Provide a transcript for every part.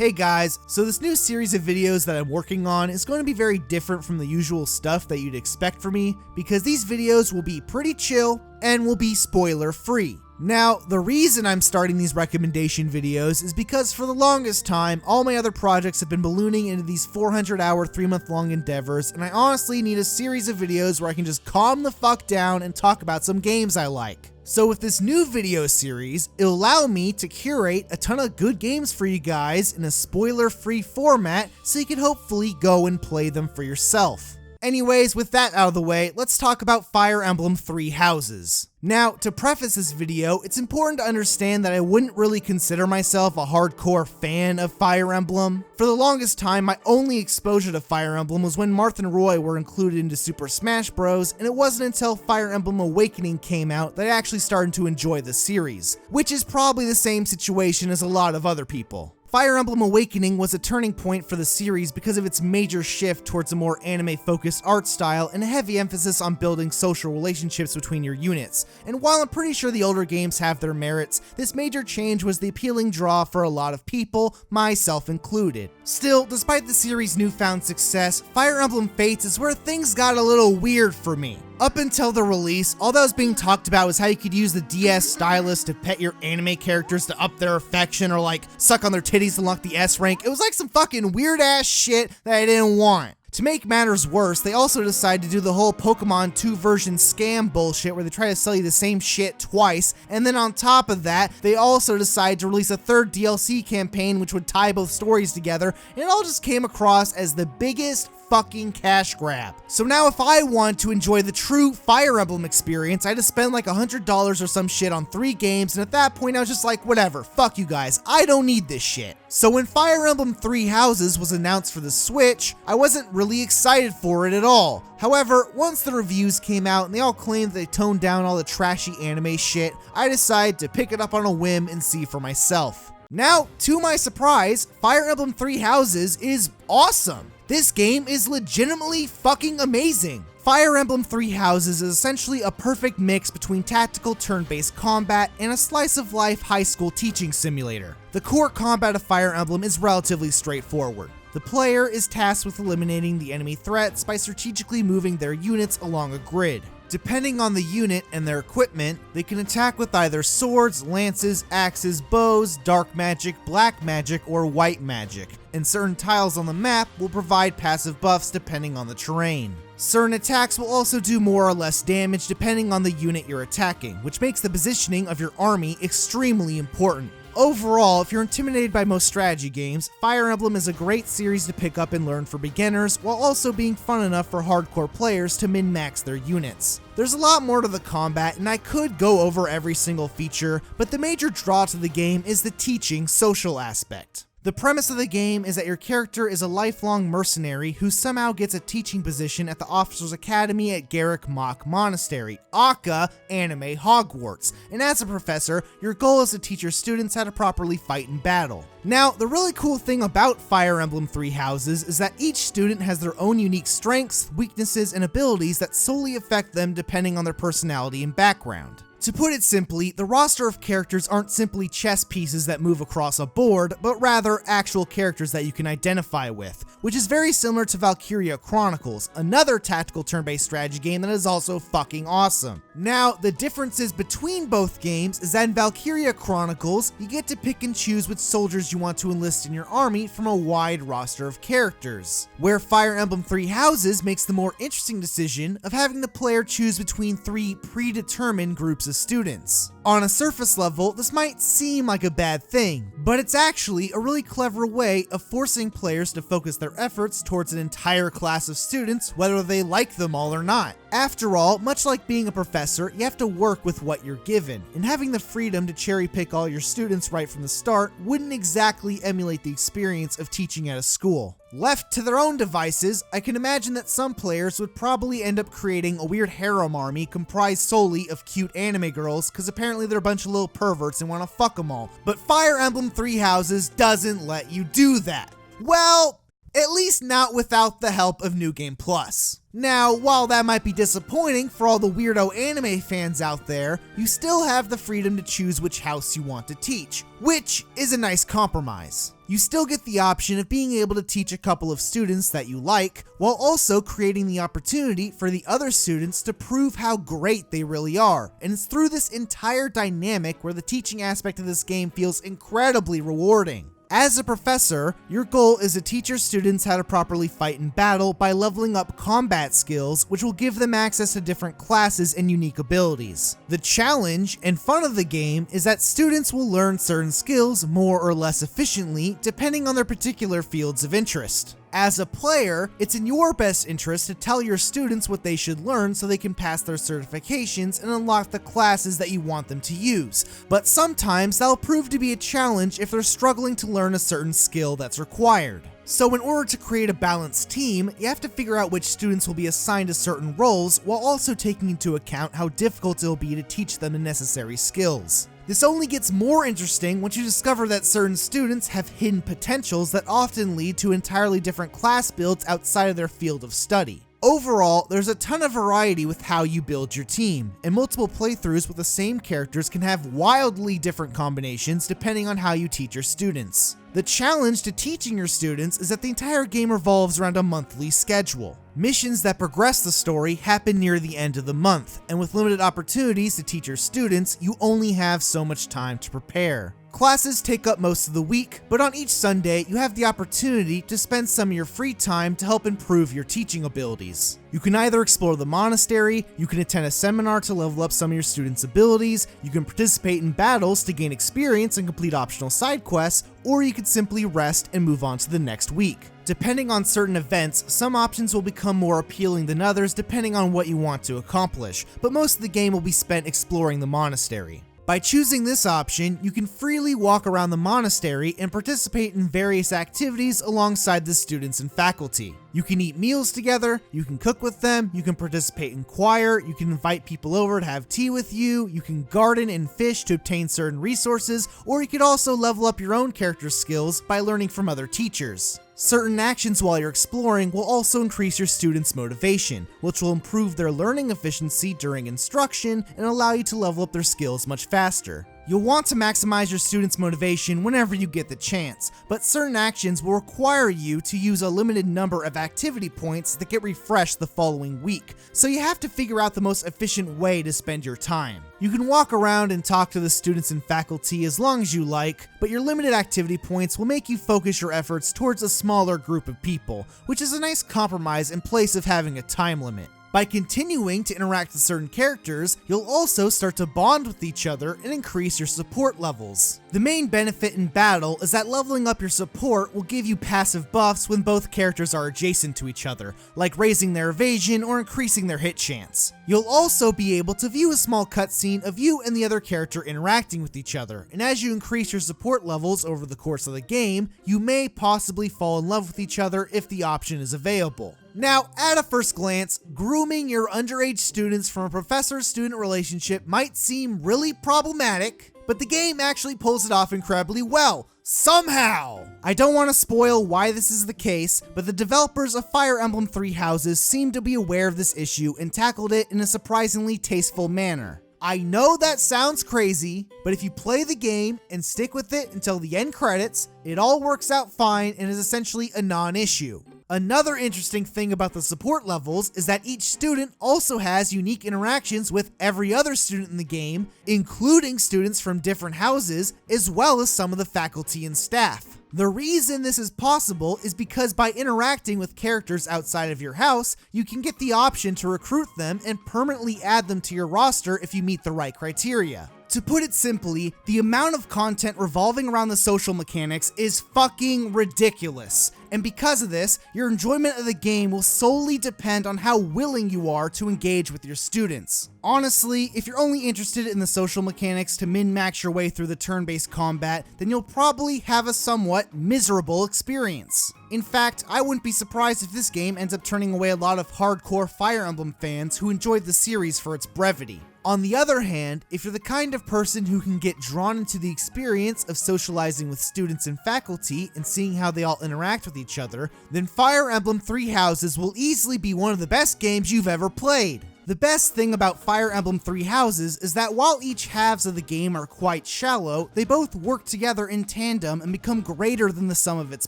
Hey guys, so this new series of videos that I'm working on is going to be very different from the usual stuff that you'd expect from me, because these videos will be pretty chill and will be spoiler free. Now, the reason I'm starting these recommendation videos is because for the longest time, all my other projects have been ballooning into these 400-hour, 3-month-long endeavors, and I honestly need a series of videos where I can just calm the fuck down and talk about some games I like. So with this new video series, it'll allow me to curate a ton of good games for you guys in a spoiler-free format, so you can hopefully go and play them for yourself. Anyways, with that out of the way, let's talk about Fire Emblem Three Houses. Now, to preface this video, it's important to understand that I wouldn't really consider myself a hardcore fan of Fire Emblem. For the longest time, my only exposure to Fire Emblem was when Marth and Roy were included into Super Smash Bros, and it wasn't until Fire Emblem Awakening came out that I actually started to enjoy the series, which is probably the same situation as a lot of other people. Fire Emblem Awakening was a turning point for the series because of its major shift towards a more anime-focused art style and a heavy emphasis on building social relationships between your units. And while I'm pretty sure the older games have their merits, this major change was the appealing draw for a lot of people, myself included. Still, despite the series' newfound success, Fire Emblem Fates is where things got a little weird for me. Up until the release, all that was being talked about was how you could use the DS stylus to pet your anime characters to up their affection, or like suck on their titties to unlock the S rank. It was like some fucking weird ass shit that I didn't want. To make matters worse, they also decided to do the whole Pokemon 2 version scam bullshit where they try to sell you the same shit twice, and then on top of that, they also decided to release a third DLC campaign which would tie both stories together, and it all just came across as the biggest fucking cash grab. So now if I want to enjoy the true Fire Emblem experience, I had to spend like $100 or some shit on 3 games, and at that point I was just like, whatever, fuck you guys, I don't need this shit. So when Fire Emblem Three Houses was announced for the Switch, I wasn't really excited for it at all. However, once the reviews came out and they all claimed that they toned down all the trashy anime shit, I decided to pick it up on a whim and see for myself. Now, to my surprise, Fire Emblem Three Houses is awesome. This game is legitimately fucking amazing. Fire Emblem Three Houses is essentially a perfect mix between tactical turn-based combat and a slice-of-life high school teaching simulator. The core combat of Fire Emblem is relatively straightforward. The player is tasked with eliminating the enemy threats by strategically moving their units along a grid. Depending on the unit and their equipment, they can attack with either swords, lances, axes, bows, dark magic, black magic, or white magic, and certain tiles on the map will provide passive buffs depending on the terrain. Certain attacks will also do more or less damage depending on the unit you're attacking, which makes the positioning of your army extremely important. Overall, if you're intimidated by most strategy games, Fire Emblem is a great series to pick up and learn for beginners, while also being fun enough for hardcore players to min-max their units. There's a lot more to the combat, and I could go over every single feature, but the major draw to the game is the teaching social aspect. The premise of the game is that your character is a lifelong mercenary who somehow gets a teaching position at the Officers Academy at Garrick Mach Monastery, aka Anime Hogwarts, and as a professor, your goal is to teach your students how to properly fight in battle. Now, the really cool thing about Fire Emblem Three Houses is that each student has their own unique strengths, weaknesses, and abilities that solely affect them depending on their personality and background. To put it simply, the roster of characters aren't simply chess pieces that move across a board, but rather actual characters that you can identify with, which is very similar to VALKYRIA Chronicles, another tactical turn-based strategy game that is also fucking awesome. Now, the differences between both games is that in VALKYRIA Chronicles, you get to pick and choose which soldiers you want to enlist in your army from a wide roster of characters, where Fire Emblem Three Houses makes the more interesting decision of having the player choose between 3 predetermined groups of students. On a surface level, this might seem like a bad thing, but it's actually a really clever way of forcing players to focus their efforts towards an entire class of students, whether they like them all or not. After all, much like being a professor, you have to work with what you're given, and having the freedom to cherry pick all your students right from the start wouldn't exactly emulate the experience of teaching at a school. Left to their own devices, I can imagine that some players would probably end up creating a weird harem army comprised solely of cute anime girls, because apparently they're a bunch of little perverts and want to fuck them all. But Fire Emblem Three Houses doesn't let you do that. Well, At least not without the help of New Game Plus. Now, while that might be disappointing for all the weirdo anime fans out there, you still have the freedom to choose which house you want to teach, which is a nice compromise. You still get the option of being able to teach a couple of students that you like, while also creating the opportunity for the other students to prove how great they really are. And it's through this entire dynamic where the teaching aspect of this game feels incredibly rewarding. As a professor, your goal is to teach your students how to properly fight in battle by leveling up combat skills, which will give them access to different classes and unique abilities. The challenge and fun of the game is that students will learn certain skills more or less efficiently depending on their particular fields of interest. As a player, it's in your best interest to tell your students what they should learn so they can pass their certifications and unlock the classes that you want them to use, but sometimes that'll prove to be a challenge if they're struggling to learn a certain skill that's required. So in order to create a balanced team, you have to figure out which students will be assigned to certain roles while also taking into account how difficult it'll be to teach them the necessary skills. This only gets more interesting once you discover that certain students have hidden potentials that often lead to entirely different class builds outside of their field of study. Overall, there's a ton of variety with how you build your team, and multiple playthroughs with the same characters can have wildly different combinations depending on how you teach your students. The challenge to teaching your students is that the entire game revolves around a monthly schedule. Missions that progress the story happen near the end of the month, and with limited opportunities to teach your students, you only have so much time to prepare. Classes take up most of the week, but on each Sunday, you have the opportunity to spend some of your free time to help improve your teaching abilities. You can either explore the monastery, you can attend a seminar to level up some of your students' abilities, you can participate in battles to gain experience and complete optional side quests, or you could simply rest and move on to the next week. Depending on certain events, some options will become more appealing than others depending on what you want to accomplish, but most of the game will be spent exploring the monastery. By choosing this option, you can freely walk around the monastery and participate in various activities alongside the students and faculty. You can eat meals together, you can cook with them, you can participate in choir, you can invite people over to have tea with you, you can garden and fish to obtain certain resources, or you could also level up your own character skills by learning from other teachers. Certain actions while you're exploring will also increase your students' motivation, which will improve their learning efficiency during instruction and allow you to level up their skills much faster. You'll want to maximize your students' motivation whenever you get the chance, but certain actions will require you to use a limited number of activity points that get refreshed the following week, so you have to figure out the most efficient way to spend your time. You can walk around and talk to the students and faculty as long as you like, but your limited activity points will make you focus your efforts towards a smaller group of people, which is a nice compromise in place of having a time limit. By continuing to interact with certain characters, you'll also start to bond with each other and increase your support levels. The main benefit in battle is that leveling up your support will give you passive buffs when both characters are adjacent to each other, like raising their evasion or increasing their hit chance. You'll also be able to view a small cutscene of you and the other character interacting with each other, and as you increase your support levels over the course of the game, you may possibly fall in love with each other if the option is available. Now, at a first glance, grooming your underage students from a professor-student relationship might seem really problematic, but the game actually pulls it off incredibly well. Somehow! I don't want to spoil why this is the case, but the developers of Fire Emblem Three Houses seem to be aware of this issue and tackled it in a surprisingly tasteful manner. I know that sounds crazy, but if you play the game and stick with it until the end credits, it all works out fine and is essentially a non-issue. Another interesting thing about the support levels is that each student also has unique interactions with every other student in the game, including students from different houses, as well as some of the faculty and staff. The reason this is possible is because by interacting with characters outside of your house, you can get the option to recruit them and permanently add them to your roster if you meet the right criteria. To put it simply, the amount of content revolving around the social mechanics is fucking ridiculous. And because of this, your enjoyment of the game will solely depend on how willing you are to engage with your students. Honestly, if you're only interested in the social mechanics to min-max your way through the turn-based combat, then you'll probably have a somewhat miserable experience. In fact, I wouldn't be surprised if this game ends up turning away a lot of hardcore Fire Emblem fans who enjoyed the series for its brevity. On the other hand, if you're the kind of person who can get drawn into the experience of socializing with students and faculty and seeing how they all interact with each other, then Fire Emblem Three Houses will easily be one of the best games you've ever played. The best thing about Fire Emblem Three Houses is that while each halves of the game are quite shallow, they both work together in tandem and become greater than the sum of its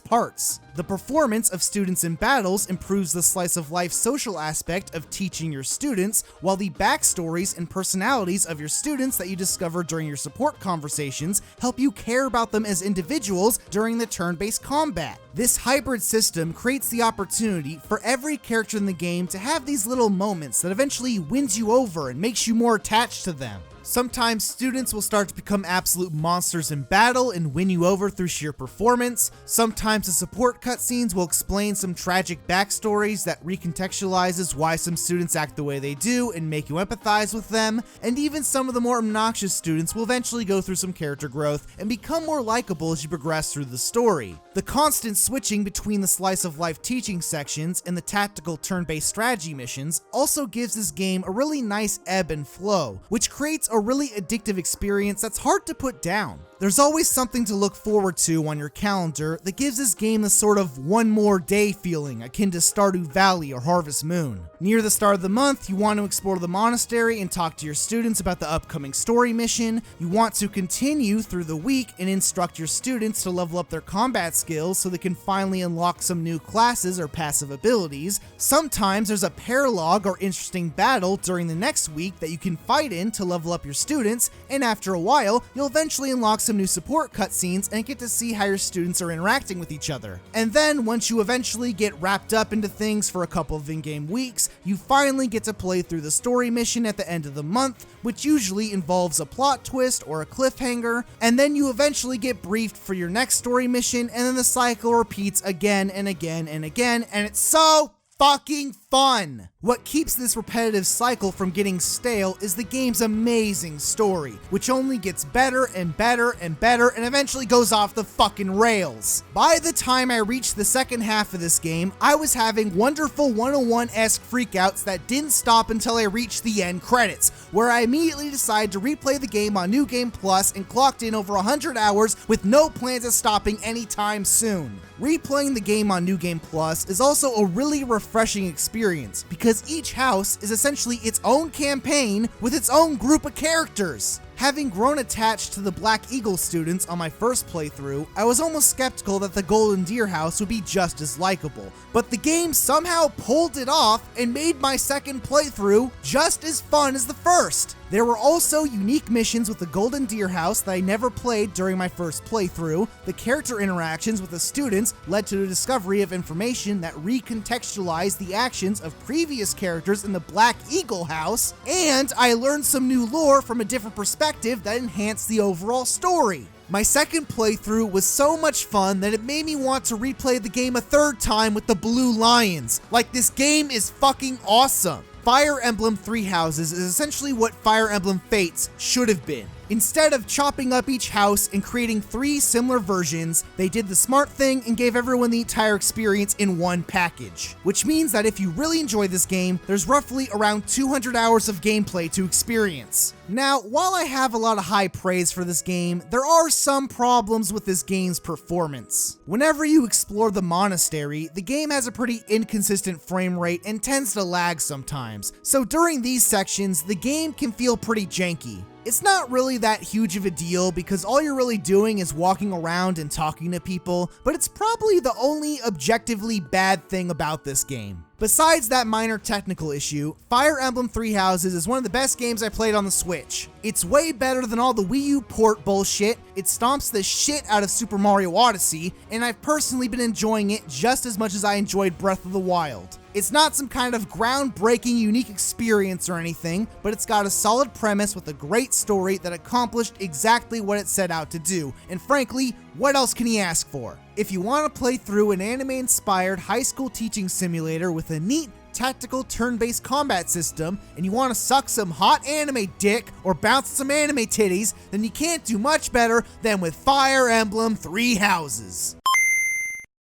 parts. The performance of students in battles improves the slice-of-life social aspect of teaching your students, while the backstories and personalities of your students that you discover during your support conversations help you care about them as individuals during the turn-based combat. This hybrid system creates the opportunity for every character in the game to have these little moments that eventually wins you over and makes you more attached to them. Sometimes students will start to become absolute monsters in battle and win you over through sheer performance. Sometimes the support cutscenes will explain some tragic backstories that recontextualizes why some students act the way they do and make you empathize with them. And even some of the more obnoxious students will eventually go through some character growth and become more likable as you progress through the story. The constant switching between the slice of life teaching sections and the tactical turn-based strategy missions also gives this game a really nice ebb and flow, which creates a really addictive experience that's hard to put down. There's always something to look forward to on your calendar that gives this game the sort of one more day feeling akin to Stardew Valley or Harvest Moon. Near the start of the month, you want to explore the monastery and talk to your students about the upcoming story mission. You want to continue through the week and instruct your students to level up their combat skills so they can finally unlock some new classes or passive abilities. Sometimes there's a paralogue or interesting battle during the next week that you can fight in to level up your students, and after a while, you'll eventually unlock some new support cutscenes and get to see how your students are interacting with each other. And then, once you eventually get wrapped up into things for a couple of in-game weeks, you finally get to play through the story mission at the end of the month, which usually involves a plot twist or a cliffhanger, and then you eventually get briefed for your next story mission, and then the cycle repeats again and again and again, and it's so fucking fun! What keeps this repetitive cycle from getting stale is the game's amazing story, which only gets better and better and better and eventually goes off the fucking rails. By the time I reached the second half of this game, I was having wonderful 101-esque freakouts that didn't stop until I reached the end credits, where I immediately decided to replay the game on New Game Plus and clocked in over 100 hours with no plans of stopping anytime soon. Replaying the game on New Game Plus is also a really refreshing experience because each house is essentially its own campaign with its own group of characters. Having grown attached to the Black Eagle students on my first playthrough, I was almost skeptical that the Golden Deer house would be just as likable, but the game somehow pulled it off and made my second playthrough just as fun as the first. There were also unique missions with the Golden Deer house that I never played during my first playthrough. The character interactions with the students led to the discovery of information that recontextualized the actions of previous characters in the Black Eagle house, and I learned some new lore from a different perspective that enhanced the overall story. My second playthrough was so much fun that it made me want to replay the game a third time with the Blue Lions. Like, this game is fucking awesome. Fire Emblem Three Houses is essentially what Fire Emblem Fates should have been. Instead of chopping up each house and creating 3 similar versions, they did the smart thing and gave everyone the entire experience in one package. Which means that if you really enjoy this game, there's roughly around 200 hours of gameplay to experience. Now, while I have a lot of high praise for this game, there are some problems with this game's performance. Whenever you explore the monastery, the game has a pretty inconsistent frame rate and tends to lag sometimes, so during these sections, the game can feel pretty janky. It's not really that huge of a deal because all you're really doing is walking around and talking to people, but it's probably the only objectively bad thing about this game. Besides that minor technical issue, Fire Emblem Three Houses is one of the best games I played on the Switch. It's way better than all the Wii U port bullshit, it stomps the shit out of Super Mario Odyssey, and I've personally been enjoying it just as much as I enjoyed Breath of the Wild. It's not some kind of groundbreaking, unique experience or anything, but it's got a solid premise with a great story that accomplished exactly what it set out to do, and frankly, what else can you ask for? If you want to play through an anime-inspired high school teaching simulator with a neat, tactical turn-based combat system, and you want to suck some hot anime dick or bounce some anime titties, then you can't do much better than with Fire Emblem Three Houses.